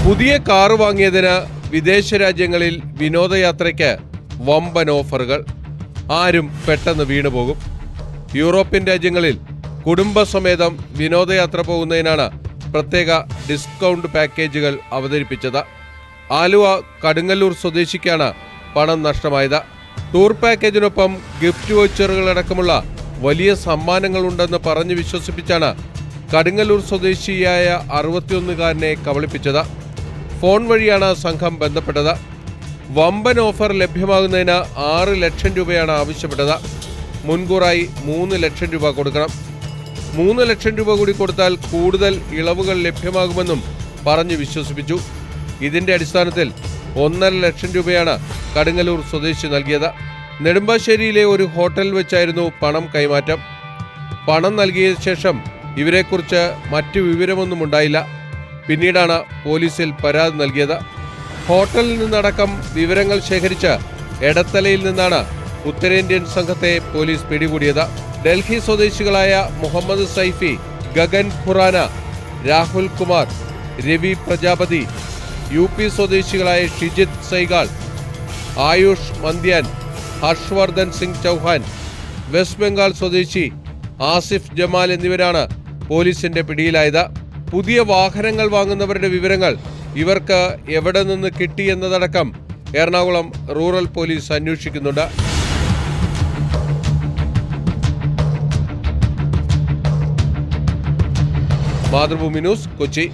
പുതിയ കാർ വാങ്ങിയതിന് വിദേശ രാജ്യങ്ങളിൽ വിനോദയാത്രയ്ക്ക് വമ്പൻ ഓഫറുകൾ. ആരും പെട്ടെന്ന് വീണുപോകും. യൂറോപ്യൻ രാജ്യങ്ങളിൽ കുടുംബസമേതം വിനോദയാത്ര പോകുന്നതിനാണ് പ്രത്യേക ഡിസ്കൗണ്ട് പാക്കേജുകൾ അവതരിപ്പിച്ചത്. ആലുവ കടുങ്ങല്ലൂർ സ്വദേശിക്കാണ് പണം നഷ്ടമായത്. ടൂർ പാക്കേജിനൊപ്പം ഗിഫ്റ്റ് വൗച്ചറുകളടക്കമുള്ള വലിയ സമ്മാനങ്ങളുണ്ടെന്ന് പറഞ്ഞ് വിശ്വസിപ്പിച്ചാണ് കടുങ്ങല്ലൂർ സ്വദേശിയായ 61-കാരനെ കബളിപ്പിച്ചത്. ഫോൺ വഴിയാണ് സംഘം ബന്ധപ്പെട്ടത്. വമ്പൻ ഓഫർ ലഭ്യമാകുന്നതിന് 6 ലക്ഷം രൂപയാണ് ആവശ്യപ്പെട്ടത്. മുൻകൂറായി 3 ലക്ഷം രൂപ കൊടുക്കണം. 3 ലക്ഷം രൂപ കൂടി കൊടുത്താൽ കൂടുതൽ ഇളവുകൾ ലഭ്യമാകുമെന്നും പറഞ്ഞ് വിശ്വസിപ്പിച്ചു. ഇതിന്റെ അടിസ്ഥാനത്തിൽ 1.5 ലക്ഷം രൂപയാണ് കടുങ്ങല്ലൂർ സ്വദേശി നൽകിയത്. നെടുമ്പാശ്ശേരിയിലെ ഒരു ഹോട്ടലിൽ വെച്ചായിരുന്നു പണം കൈമാറ്റം. പണം നൽകിയ ശേഷം ഇവരെക്കുറിച്ച് മറ്റു വിവരമൊന്നും ഉണ്ടായില്ല. പിന്നീടാണ് പോലീസിൽ പരാതി നൽകിയത്. ഹോട്ടലിൽ നിന്നടക്കം വിവരങ്ങൾ ശേഖരിച്ച് എടത്തലയിൽ നിന്നാണ് ഉത്തരേന്ത്യൻ സംഘത്തെ പോലീസ് പിടികൂടിയത്. ഡൽഹി സ്വദേശികളായ മുഹമ്മദ് സൈഫി, ഗഗൻ ഖുറാന, രാഹുൽ കുമാർ, രവി പ്രജാപതി, UP സ്വദേശികളായ ഷിജിത് സൈഗാൾ, ആയുഷ് മന്ദ്യാൻ, ഹർഷവർദ്ധൻ സിംഗ് ചൗഹാൻ, വെസ്റ്റ് ബംഗാൾ സ്വദേശി ആസിഫ് ജമാൽ എന്നിവരാണ് പോലീസിന്റെ പിടിയിലായത്. പുതിയ വാഹനങ്ങൾ വാങ്ങുന്നവരുടെ വിവരങ്ങൾ ഇവർക്ക് എവിടെ നിന്ന് കിട്ടിയെന്നതടക്കം എറണാകുളം റൂറൽ പോലീസ് അന്വേഷിക്കുന്നുണ്ട്. മാതൃഭൂമി ന്യൂസ്, കൊച്ചി.